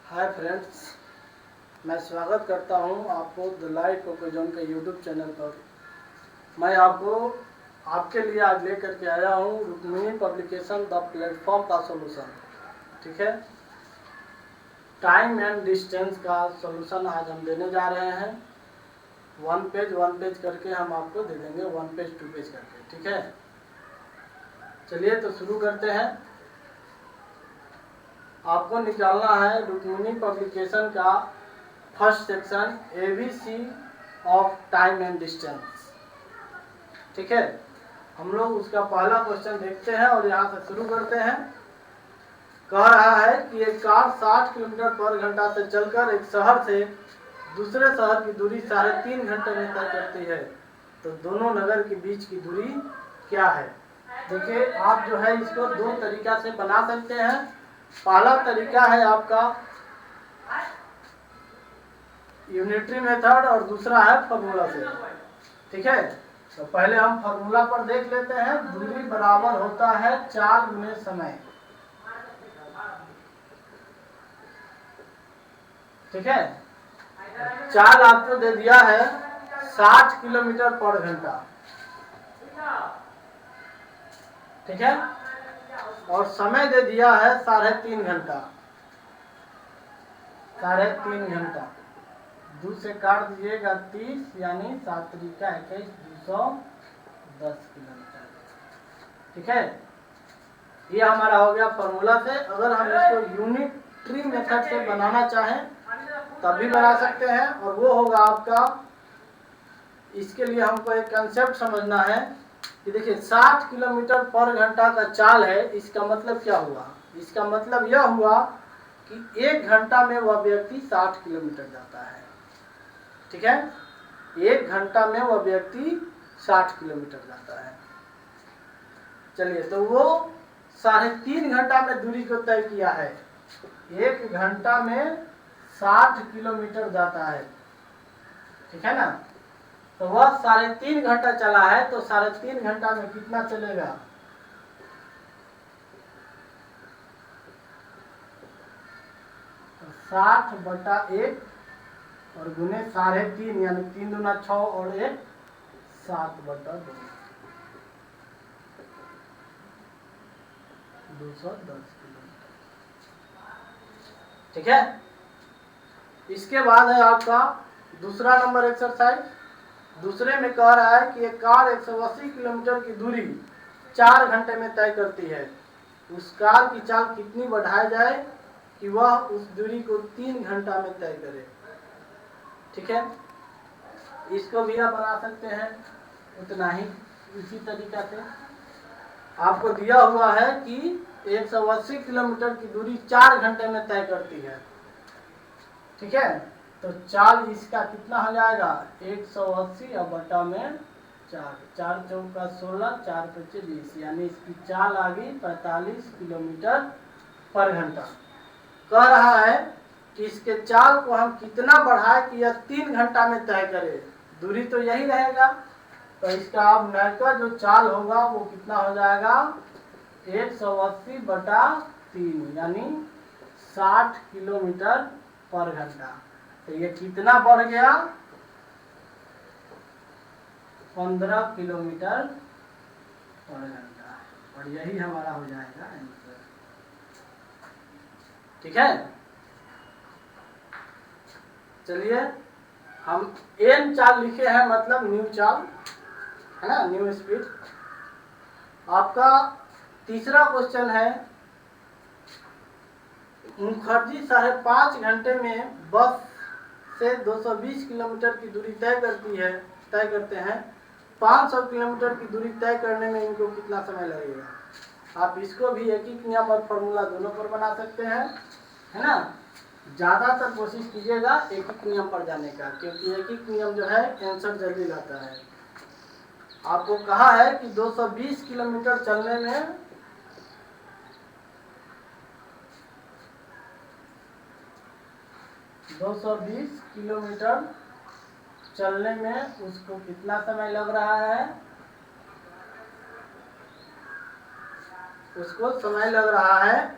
Hi friends, मैं स्वागत करता हूं आपको द लाइफ कोकोजोन के यूट्यूब चैनल पर। मैं आपके लिए आज लेकर के आया हूं रुक्मिणी पब्लिकेशन द प्लेटफॉर्म का सॉल्यूशन। ठीक है, टाइम एंड डिस्टेंस का सॉल्यूशन आज हम देने जा रहे हैं। वन पेज करके हम आपको दे देंगे, 1 पेज 2 पेज करके। ठीक है, चलिए तो शुरू करते हैं। आपको निकालना है रुक्मिणी पब्लिकेशन का first section ABC of time and distance. ठीक है, हम लोग उसका पहला क्वेश्चन देखते हैं और यहाँ से शुरू करते हैं। कह रहा है कि एक कार 60 किलोमीटर पर घंटा से चलकर एक शहर से दूसरे शहर की दूरी 3.5 घंटे में तय करती है, तो दोनों नगर के बीच की दूरी क्या है? देखिए, आप जो है इसको दो तरीका से बना सकते हैं। पहला तरीका है आपका यूनिटरी मेथड और दूसरा है फॉर्मूला से। ठीक है, तो पहले हम फॉर्मूला पर देख लेते हैं। दूरी बराबर होता है 4 गुने समय। ठीक है, 4 आपको दे दिया है 60 किलोमीटर पर घंटा। ठीक है, और समय दे दिया है 3.5 घंटा। 3.5 घंटा 2 से काट दीजिएगा 30, यानी 7 तरीका 21, 210 किलोमीटर। ठीक है, ये हमारा हो गया फॉर्मूला से। अगर हम इसको यूनिटरी मेथड से बनाना चाहें तब भी बना सकते हैं, और वो होगा आपका, इसके लिए हमको एक कंसेप्ट समझना है कि देखिए 60 किलोमीटर पर घंटा का चाल है। इसका मतलब क्या हुआ? इसका मतलब यह हुआ कि 1 घंटा में वह व्यक्ति 60 किलोमीटर जाता है। ठीक है, 1 घंटा में वह व्यक्ति 60 किलोमीटर जाता है। चलिए, तो वो 3.5 घंटा में दूरी को तय किया है। 1 घंटा में 60 किलोमीटर जाता है। ठीक है ना, तो वह 3.5 घंटा चला है, तो 3.5 घंटा में कितना चलेगा? तो 60/1 और गुने 3.5, यानी 3 दूना 6 और 1 7/2, 210 किलोमीटर। ठीक है, इसके बाद है आपका दूसरा नंबर एक्सरसाइज। दूसरे में कह रहा है कि एक कार 180 किलोमीटर की दूरी 4 घंटे में तय करती है। उस कार की चाल कितनी बढ़ाई जाए कि वह उस दूरी को 3 घंटा में तय करे? ठीक है, इसको भी आप बना सकते हैं उतना ही, इसी तरीका से। आपको दिया हुआ है कि 180 किलोमीटर की दूरी 4 घंटे में तय करती है। ठीक है, तो चाल इसका कितना हो जाएगा? 180 और बटा में 4, 4 चौका 16, 4 पचे 20, यानी इसकी चाल आ गई 45 किलोमीटर पर घंटा। कह रहा है कि इसके चाल को हम कितना बढ़ाए कि यह 3 घंटा में तय करे। दूरी तो यही रहेगा, तो इसका अब नया जो चाल होगा वो कितना हो जाएगा? 180/3, यानी 60 किलोमीटर पर घंटा। तो ये कितना बढ़ गया? 15 किलोमीटर पर घंटा, और यही हमारा हो जाएगा आंसर। ठीक है, चलिए, हम एन चाल लिखे हैं, मतलब न्यू चाल है ना, न्यू स्पीड। आपका तीसरा क्वेश्चन है, मुखर्जी 5.5 घंटे में बस से 220 किलोमीटर की दूरी तय करते हैं। 500 किलोमीटर की दूरी तय करने में इनको कितना समय लगेगा? आप इसको भी एक ही नियम और फॉर्मूला दोनों पर बना सकते हैं, है ना। ज़्यादातर कोशिश कीजिएगा एक ही नियम पर जाने का, क्योंकि एक ही नियम जो है आंसर जल्दी लाता है। आपको कहा है कि 220 किलोमीटर चलने में 220 किलोमीटर चलने में उसको कितना समय लग रहा है? उसको समय लग रहा है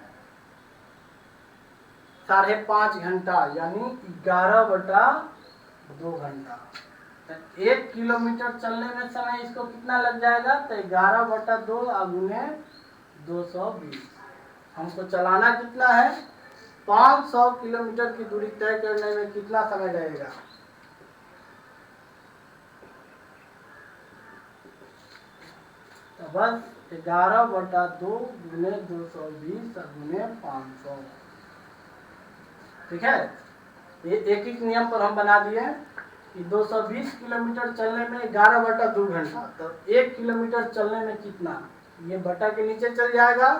5.5 घंटा यानी 11/2 घंटा। तो 1 किलोमीटर चलने में समय इसको कितना लग जाएगा? तो 11/2 गुने 220। हमको चलाना कितना है? 500 किलोमीटर की दूरी तय करने में कितना समय लगेगा? तो बस 11/2 गुने 220 गुने 500। ठीक है, ये एक एक नियम पर हम बना दिए कि 220 किलोमीटर चलने में 11/2 घंटा। तो 1 किलोमीटर चलने में कितना? ये बटा के नीचे चल जाएगा।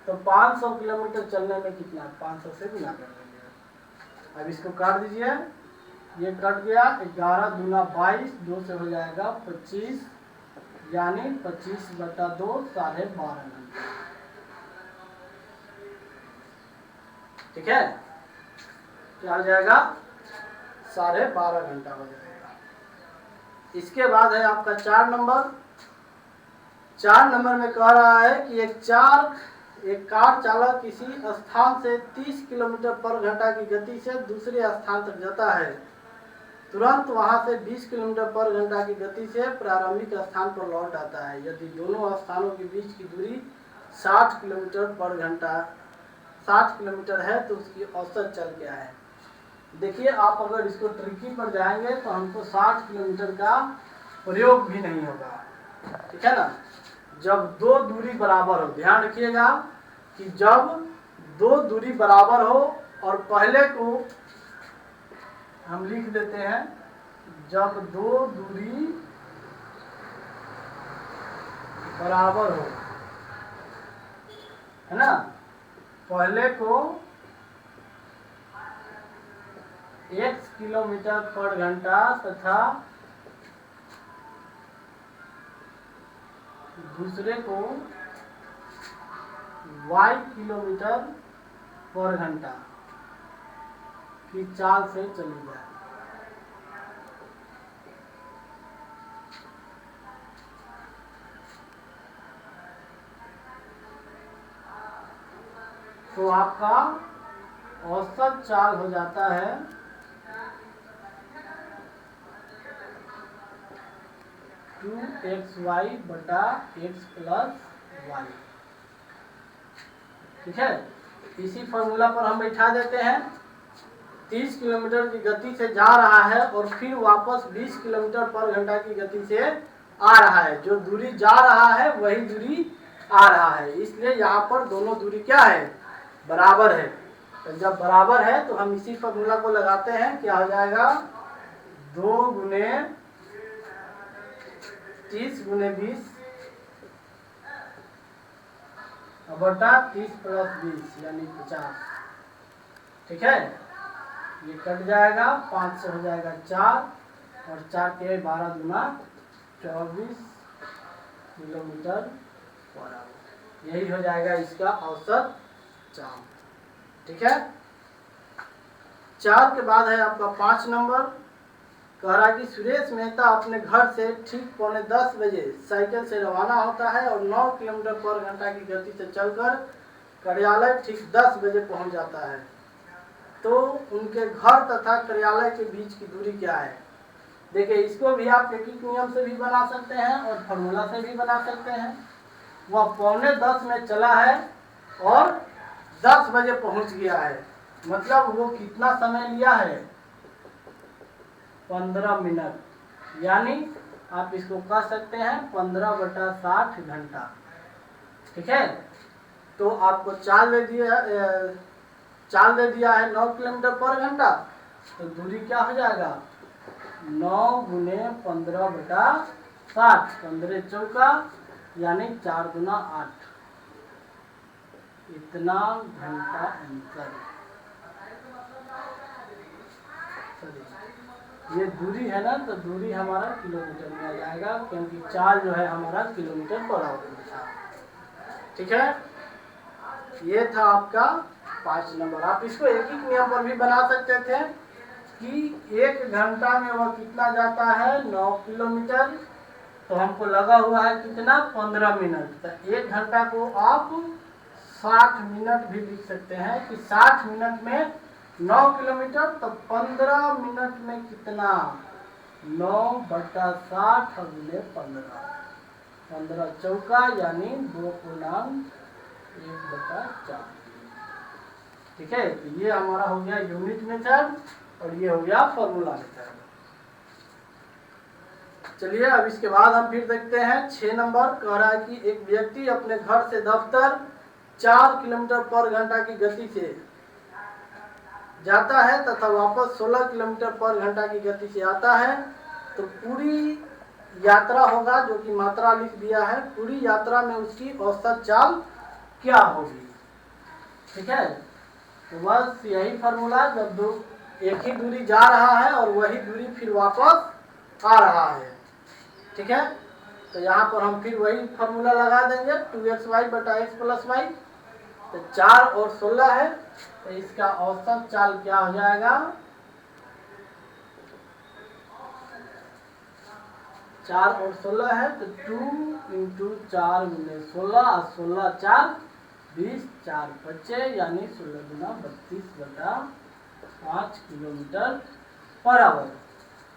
तो 500 किलोमीटर चलने में कितना? 500 से गुना कर देंगे। अब इसको काट दीजिए, ये कट गया। 11 दूना 22, 2 से हो जाएगा 25, यानी 25/2 12.5 घंटा। ठीक है, क्या हो जाएगा? 12.5 घंटा हो जाएगा। इसके बाद है आपका 4 नंबर। 4 नंबर में कह रहा है कि एक कार चालक किसी स्थान से 30 किलोमीटर पर घंटा की गति से दूसरे स्थान तक जाता है। तुरंत वहां से 20 किलोमीटर पर घंटा की गति से प्रारंभिक स्थान पर लौट आता है। यदि दोनों स्थानों के बीच की दूरी 60 किलोमीटर पर घंटा 60 किलोमीटर है तो उसकी औसत चल क्या है? देखिए, आप अगर इसको ट्रिकी पर जाएंगे तो हमको 60 किलोमीटर का प्रयोग भी नहीं होगा। ठीक है ना? जब दो दूरी बराबर हो, ध्यान रखिएगा कि जब दो दूरी बराबर हो, और पहले को हम लिख देते हैं, जब दो दूरी बराबर हो, है ना? पहले को x किलोमीटर पर घंटा तथा दूसरे को y किलोमीटर पर घंटा की चाल से चली जाए। तो आपका औसत चाल हो जाता है 2xy बटा x प्लस y। ठीक है, इसी फॉर्मूला पर हम बैठा देते हैं। 30 किलोमीटर की गति से जा रहा है और फिर वापस 20 किलोमीटर पर घंटा की गति से आ रहा है। जो दूरी जा रहा है वही दूरी आ रहा है, इसलिए यहाँ पर दोनों दूरी क्या है? बराबर है। तो जब बराबर है तो हम इसी फॉर्मूला को लगाते हैं। क्या हो जाएगा? 2 गुने 30 गुने 20 बटा 30 प्लस 20 यानी 50। ठीक है, ये कट जाएगा, 5 से हो जाएगा 4 और 4 के 12 दूना 24 किलोमीटर पर आवर। यही हो जाएगा इसका औसत चाल। ठीक है, 4 के बाद है आपका 5 नंबर। कह रहा कि सुरेश मेहता अपने घर से ठीक 9:45 बजे साइकिल से रवाना होता है और 9 किलोमीटर पर घंटा की गति से चलकर कार्यालय ठीक 10 बजे पहुंच जाता है। तो उनके घर तथा कार्यालय के बीच की दूरी क्या है? देखिए, इसको भी आप एक नियम से भी बना सकते हैं और फॉर्मूला से भी बना सकते हैं। वह 9:45 में चला है और 10 बजे पहुंच गया है, मतलब वो कितना समय लिया है? 15 मिनट। यानी आप इसको कह सकते हैं 15/60 घंटा। ठीक है, तो आपको चाल दे दिया है 9 किलोमीटर पर घंटा। तो दूरी क्या हो जाएगा? 9 गुने 15/60, 15 चौका यानी 4 गुना 8, इतना घंटा अंतर। ये दूरी है ना, तो दूरी हमारा किलोमीटर में आ जाएगा, क्योंकि चाल जो है हमारा किलोमीटर पर आवर था। ठीक है, ये था आपका 5 नंबर। आप इसको एक ही नियम पर भी बना सकते थे कि 1 घंटा में वह कितना जाता है? 9 किलोमीटर। तो हमको लगा हुआ है कितना? 15 मिनट। तो 1 घंटा को आप 60 मिनट भी लिख सकते हैं कि 60 मिनट में 9 किलोमीटर, तो 15 मिनट में कितना, 9/60 और 15, 15 चौका यानी 2/1/4। ठीक है, तो ये हमारा हो गया यूनिट मेथड और ये हो गया फॉर्मूला मेथड। चलिए अब इसके बाद हम फिर देखते हैं 6 नंबर। कह रहा है कि एक व्यक्ति अपने घर से दफ्तर 4 किलोमीटर पर घंटा की गति से जाता है तथा वापस 16 किलोमीटर पर घंटा की गति से आता है, तो पूरी यात्रा होगा, जो कि मात्रा लिख दिया है, पूरी यात्रा में उसकी औसत चाल क्या होगी। ठीक है, तो बस यही फॉर्मूला, जब एक ही दूरी जा रहा है और वही दूरी फिर वापस आ रहा है। ठीक है, तो यहाँ पर हम फिर वही फॉर्मूला लगा देंगे, 2xy बटा x प्लस वाई। तो 4 और 16 है, तो इसका औसत चाल क्या हो जाएगा, 4 और 16 है, तो 2 × 4 × 16 और 16 4 20, 4 बचे यानी 16 × 32/5 किलोमीटर पर आवर।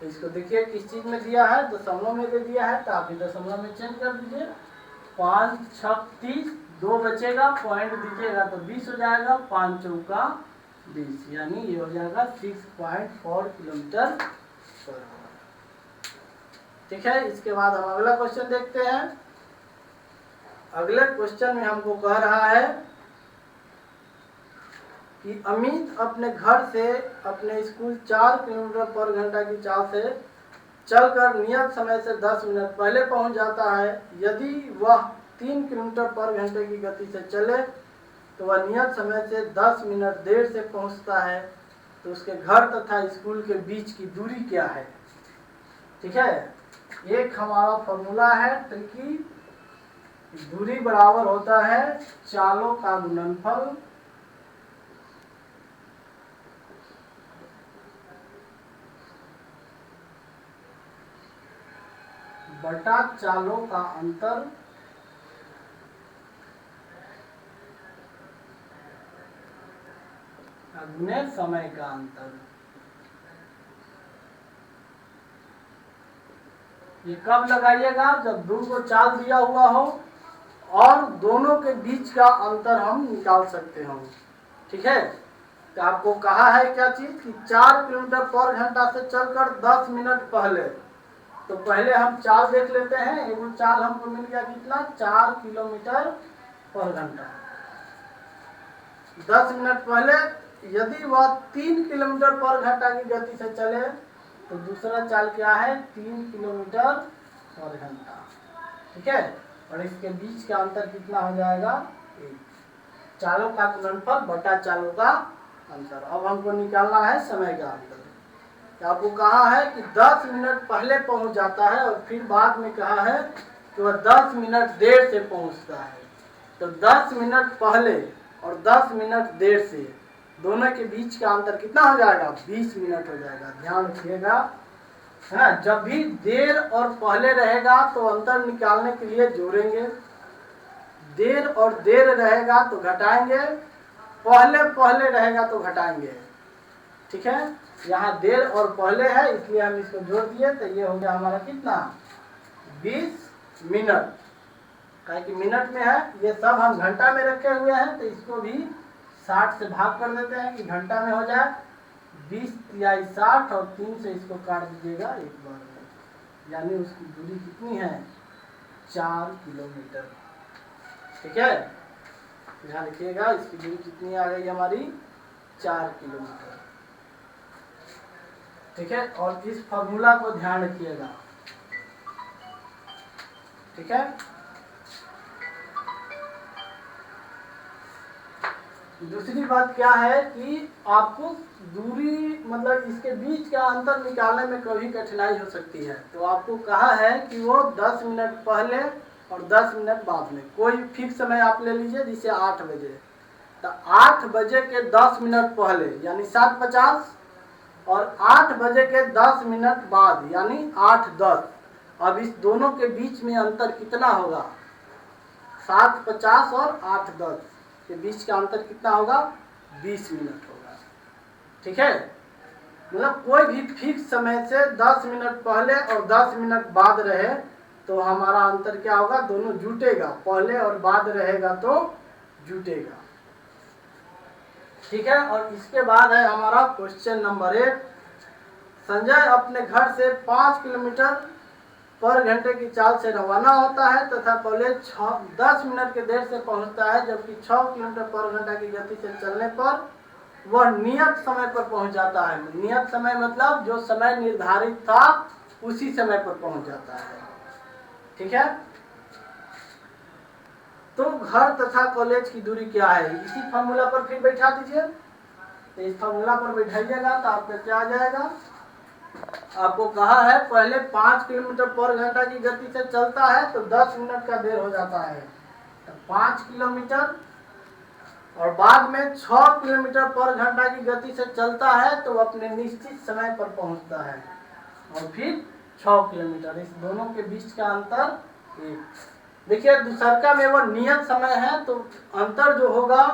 तो इसको देखिए किस चीज में दिया है, दशमलव में दे दिया है, तो आप भी दशमलव में चेंज कर दीजिए। 5 6 30, 2 बचेगा, पॉइंट दीजिएगा तो 20 हो जाएगा, 5 चौका 20 यानी ये हो जाएगा 6.4 किलोमीटर पर आवर। ठीक है, इसके बाद हम अगला क्वेश्चन देखते हैं। अगले क्वेश्चन में हमको कह रहा है कि अमित अपने घर से अपने स्कूल 4 किलोमीटर पर घंटा की चाल से चलकर नियत समय से 10 मिनट पहले पहुंच जाता है। यदि वह 3 किलोमीटर पर घंटे की गति से चले तो वह नियत समय से 10 मिनट देर से पहुंचता है, तो उसके घर तथा स्कूल के बीच की दूरी क्या है। ठीक है, एक हमारा फॉर्मूला है कि दूरी बराबर होता है चालों का गुणनफल बटा चालों का अंतर गुने समय का अंतर। ये कब लगाइएगा, जब दूर को चाल दिया हुआ हो और दोनों के बीच का अंतर हम निकाल सकते हो। ठीक है, तो आपको कहा है क्या चीज कि 4 किलोमीटर पर घंटा से चलकर 10 मिनट पहले, तो पहले हम चाल देख लेते हैं। एक चाल हमको मिल गया कितना, 4 किलोमीटर पर घंटा। 10 मिनट पहले यदि वह 3 किलोमीटर पर घंटा की गति से चले तो दूसरा चाल क्या है, 3 किलोमीटर पर घंटा। ठीक है, और इसके बीच का अंतर कितना हो जाएगा, 1। चालों का गुणनफल बटा चालों का अंतर। अब हमको निकालना है समय का अंतर। तो आपको कहा है कि 10 मिनट पहले पहुंच जाता है और फिर बाद में कहा है कि वह 10 मिनट देर से पहुंचता है। तो 10 मिनट पहले और 10 मिनट देर से दोनों के बीच का अंतर कितना हो जाएगा, 20 मिनट हो जाएगा। ध्यान रखिएगा, है ना, जब भी देर और पहले रहेगा तो अंतर निकालने के लिए जोड़ेंगे, देर और देर रहेगा तो घटाएंगे, पहले पहले रहेगा तो घटाएंगे। ठीक है, यहाँ देर और पहले है इसलिए हम इसको जोड़ दिए, तो ये हो गया हमारा कितना, 20 मिनट। कहे कि मिनट में है, ये सब हम घंटा में रखे हुए हैं, तो इसको भी 60 से भाग कर देते हैं कि घंटा में हो जाए। 20 × 60 और 3 से इसको काट दीजिएगा एक बार में, यानी उसकी दूरी कितनी है, 4 किलोमीटर। ठीक है, ध्यान रखिएगा, इसकी दूरी कितनी आ गई हमारी, 4 किलोमीटर। ठीक है, और इस फॉर्मूला को ध्यान रखिएगा। ठीक है, दूसरी बात क्या है कि आपको दूरी मतलब इसके बीच का अंतर निकालने में कभी कठिनाई हो सकती है। तो आपको कहा है कि वो 10 मिनट पहले और 10 मिनट बाद में, कोई फिक्स समय आप ले लीजिए, जैसे 8 बजे। तो 8 बजे के 10 मिनट पहले यानी 7:50 और 8 बजे के 10 मिनट बाद यानी 8:10। अब इस दोनों के बीच में अंतर कितना होगा, 7:50 और 8:10। के बीच का अंतर कितना होगा, 20 मिनट होगा। ठीक है, मतलब कोई भी फिक्स समय से 10 मिनट पहले और 10 मिनट बाद रहे तो हमारा अंतर क्या होगा, दोनों जुटेगा, पहले और बाद रहेगा तो जुटेगा। ठीक है, और इसके बाद है हमारा क्वेश्चन नंबर 8। संजय अपने घर से 5 किलोमीटर पर घंटे की चाल से रवाना होता है तथा कॉलेज 10 मिनट के देर से पहुंचता है, जबकि 6 किलोमीटर पर घंटा की गति से चलने पर वह नियत समय पर पहुंच जाता है। नियत समय मतलब जो समय निर्धारित था उसी समय पर पहुंच जाता है। ठीक है, तो घर तथा कॉलेज की दूरी क्या है, इसी फॉर्मूला पर फिर बैठा दीजिए। तो इस फॉर्मूला पर बैठाइएगा तो आपका क्या आ जाएगा, आपको कहा है पहले 5 किलोमीटर पर घंटा की गति से चलता है तो 10 मिनट का देर हो जाता है, तो 5 किलोमीटर, और बाद में 6 किलोमीटर पर घंटा की गति से चलता है तो अपने निश्चित समय पर पहुंचता है, और फिर 6 किलोमीटर, इस दोनों के बीच का अंतर 1। देखिए दूसरका में वो नियत समय है तो अंतर जो होगा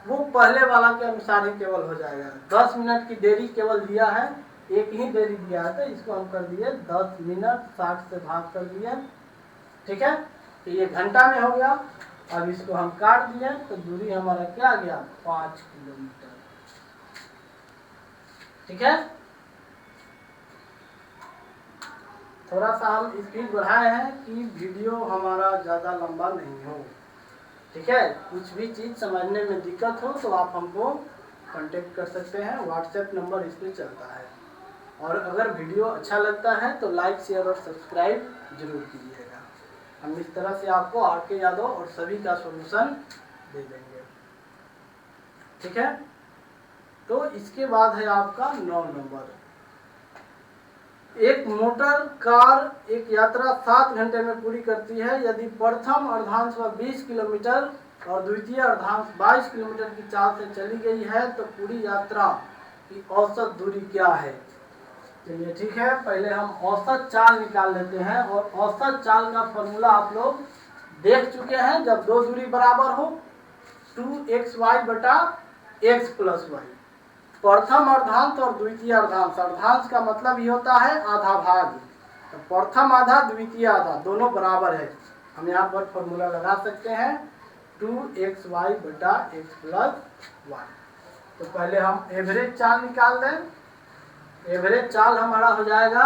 वो पहले वाला के अनुसार ही केवल हो जाएगा। 10 मिनट की देरी केवल दिया है, एक ही देरी दिया है, तो इसको हम कर दिए 10 मिनट 60 से भाग कर दिए। ठीक है, तो ये घंटा में हो गया। अब इसको हम काट दिए तो दूरी हमारा क्या आ गया, 5 किलोमीटर। ठीक है, थोड़ा सा हम स्पीड बढ़ाए हैं कि वीडियो हमारा ज़्यादा लंबा नहीं हो। ठीक है, कुछ भी चीज़ समझने में दिक्कत हो तो आप हमको कांटेक्ट कर सकते हैं, व्हाट्सएप नंबर इस पर चलता है। और अगर वीडियो अच्छा लगता है तो लाइक शेयर और सब्सक्राइब जरूर कीजिएगा। हम इस तरह से आपको आर.के. यादव और सभी का सॉल्यूशन दे देंगे। ठीक है, तो इसके बाद है आपका 9 नंबर। एक मोटर कार एक यात्रा 7 घंटे में पूरी करती है। यदि प्रथम अर्धांश व 20 किलोमीटर और द्वितीय अर्धांश 22 किलोमीटर की चाल से चली गई है तो पूरी यात्रा की औसत दूरी क्या है। चलिए ठीक है, पहले हम औसत चाल निकाल लेते हैं। और औसत चाल का फॉर्मूला आप लोग देख चुके हैं, जब दो दूरी बराबर हो 2xy बटा x प्लस वाई। प्रथम अर्धांश और द्वितीय अर्धांश, अर्धांश का मतलब ये होता है आधा भाग, तो प्रथम आधा द्वितीय आधा दोनों बराबर है। हम यहाँ पर फॉर्मूला लगा सकते हैं 2xy बटा x प्लस वाई। तो पहले हम एवरेज चाल निकाल दें। एवरेज चाल हमारा हो जाएगा,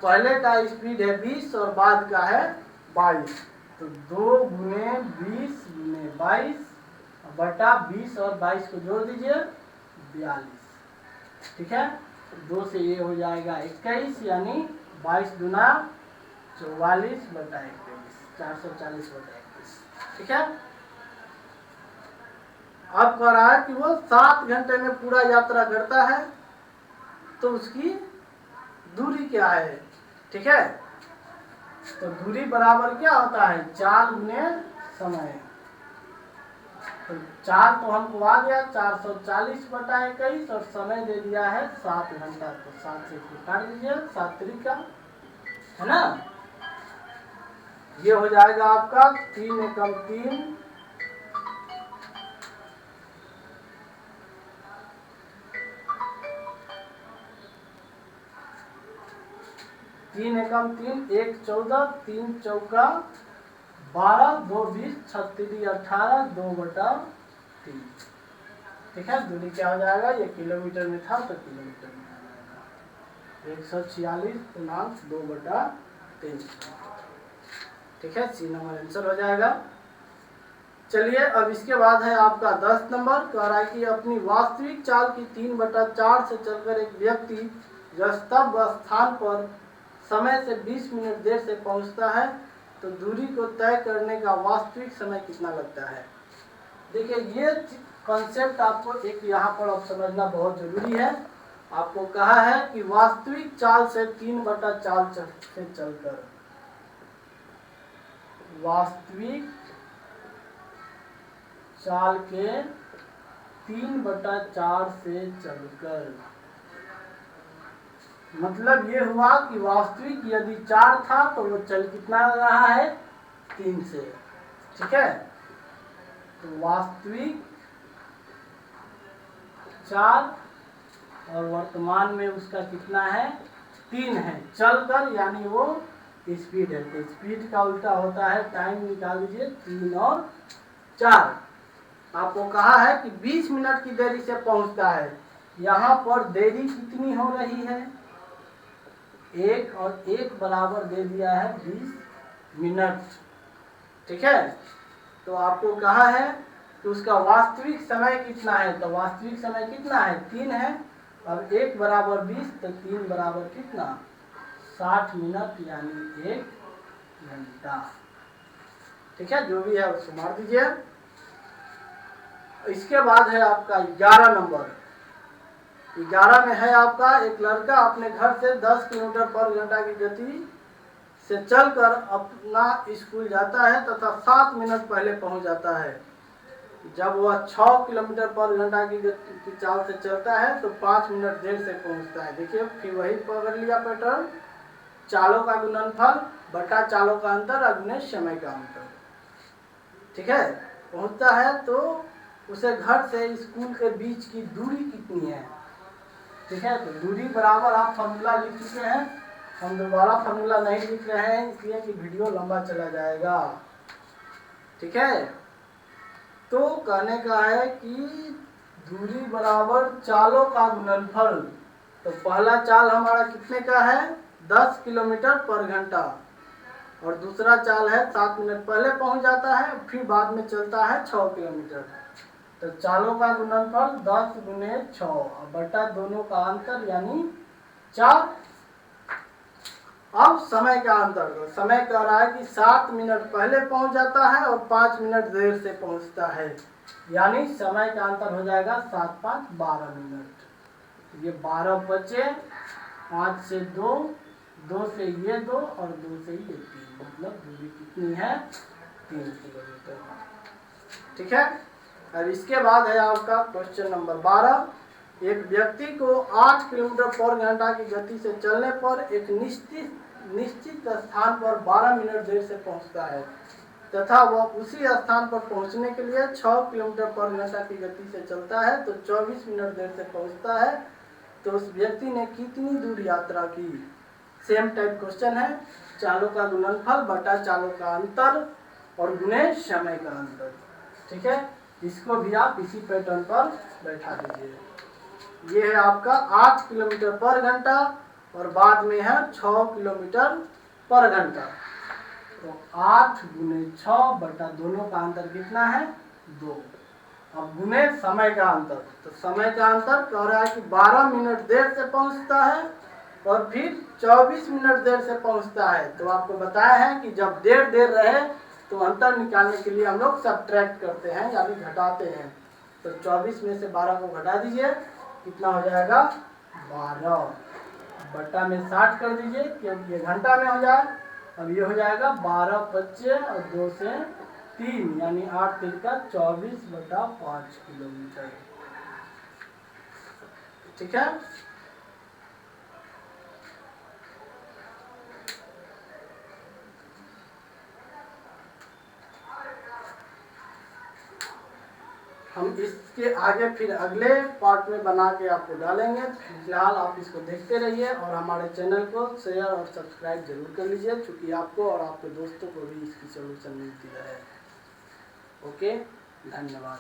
पहले का स्पीड है 20 और बाद का है 22, तो 2 गुने 20 गुने 22 बटा 20 और 22 को जोड़ दीजिए 42। ठीक है, 2 से ये हो जाएगा 21, यानी 22 गुना 44 बटा 21, 440 बटा 21। ठीक है, अब कह रहा है कि वो 7 घंटे में पूरा यात्रा करता है तो उसकी दूरी क्या है। ठीक है, तो दूरी बराबर क्या होता है, चाल गुने समय। तो चाल तो हमको आ गया 440 बटा 21 और समय दे दिया है 7 घंटा, तो 7 से काट दीजिए, 7 त्रिका है ना, ये हो जाएगा आपका 3 एकम 3, 3 एकम 3, 1 14, 3 चौका 12, 2 20, 36 18, 2 बटा 3। ठीक है, दूरी क्या हो जाएगा, ये किलोमीटर में था तो किलोमीटर में आ जाएगा 146 2 बटा 3। ठीक है, सी नंबर आंसर हो जाएगा। चलिए अब इसके बाद है आपका 10 नंबर। कह रहा है कि अपनी वास्तविक चाल की 3 बटा 4 से चलकर एक व्यक्ति गंतव्य स्थान पर समय से 20 मिनट देर से पहुंचता है तो दूरी को तय करने का वास्तविक समय कितना लगता है। देखिए ये कॉन्सेप्ट आपको एक यहाँ पर अब समझना बहुत जरूरी है। आपको कहा है कि वास्तविक चाल से 3 बटा 4 से चलकर, वास्तविक चाल के 3 बटा 4 से चलकर, मतलब ये हुआ कि वास्तविक यदि 4 था तो वो चल कितना रहा है, 3 से। ठीक है, तो वास्तविक 4 और वर्तमान में उसका कितना है 3 है। चलकर यानी वो स्पीड है, तो स्पीड का उल्टा होता है टाइम। निकाल लीजिए 3 और 4। आपको कहा है कि 20 मिनट की देरी से पहुंचता है। यहाँ पर देरी कितनी हो रही है 1 और 1 बराबर दे दिया है 20 मिनट। ठीक है, तो आपको कहा है कि उसका वास्तविक समय कितना है, तो वास्तविक समय कितना है 3 है और 1 बराबर 20, तो 3 बराबर कितना 60 मिनट यानी 1 घंटा। ठीक है, जो भी है उसको मार दीजिए। इसके बाद है आपका 11 नंबर। 11 में है आपका एक लड़का अपने घर से 10 किलोमीटर पर घंटा की गति से चलकर अपना स्कूल जाता है तथा 7 मिनट पहले पहुंच जाता है। जब वह 6 किलोमीटर पर घंटा की चाल से चलता है तो 5 मिनट देर से पहुंचता है। देखिए फिर वही पकड़ लिया पैटर्न, चालों का गुणनफल बटा चालों का अंतर अगुने समय का अंतर। ठीक है, पहुंचता है तो उसे घर से स्कूल के बीच की दूरी कितनी है। ठीक है, तो दूरी बराबर आप फॉर्मूला लिख चुके हैं, हम दोबारा फॉर्मूला नहीं लिख रहे हैं इसलिए कि वीडियो लंबा चला जाएगा। ठीक है, तो कहने का है कि दूरी बराबर चालों का गुणनफल। तो पहला चाल हमारा कितने का है 10 किलोमीटर पर घंटा और दूसरा चाल है 7 मिनट पहले पहुंच जाता है फिर बाद में चलता है 6 किलोमीटर। तो चालों का गुणनफल 10 गुने 6 बटा दोनों का अंतर यानी 4। अब समय का अंतर, तो समय कह रहा है कि 7 मिनट पहले पहुंच जाता है और 5 मिनट देर से पहुंचता है, यानी समय का अंतर हो जाएगा 7 5 12 मिनट। ये 12 बचे, 5 से 2, 2 से ये 2 और 2 से ये 3, मतलब दूरी कितनी है 3 किलोमीटर। ठीक है, अब इसके बाद है आपका क्वेश्चन नंबर 12। एक व्यक्ति को 8 किलोमीटर पर घंटा की गति से चलने पर एक निश्चित स्थान पर 12 मिनट देर से पहुंचता है तथा वह उसी स्थान पर पहुंचने के लिए 6 किलोमीटर पर घंटा की गति से चलता है तो 24 मिनट देर से पहुंचता है। तो उस व्यक्ति ने कितनी दूर यात्रा की। सेम टाइप क्वेश्चन है, चालों का गुणनफल बटा चालों का अंतर और गुणे समय का अंतर। ठीक है, इसको भी आप इसी पैटर्न पर बैठा दीजिए। ये है आपका 8 किलोमीटर पर घंटा और बाद में है 6 किलोमीटर पर घंटा। तो 8 गुने 6 बटा दोनों का अंतर कितना है 2। अब गुने समय का अंतर, तो समय का अंतर कह रहा है कि 12 मिनट देर से पहुंचता है और फिर 24 मिनट देर से पहुंचता है। तो आपको बताया है कि जब देर रहे तो अंतर निकालने के लिए हम लोग सब्ट्रैक्ट करते हैं यानी घटाते हैं। तो 24 में से 12 को घटा दीजिए, कितना हो जाएगा 12 बटा में 60 कर दीजिए कि अब ये घंटा में हो जाए। अब ये हो जाएगा 12 बच्चे और 2 से 3 यानी 8 3 का 24 बटा 5 किलोमीटर। ठीक है, हम इसके आगे फिर अगले पार्ट में बना के आपको डालेंगे। फिलहाल आप इसको देखते रहिए और हमारे चैनल को शेयर और सब्सक्राइब जरूर कर लीजिए, क्योंकि आपको और आपके दोस्तों को भी इसकी सोल्यूशन मिलती रहे। ओके, धन्यवाद।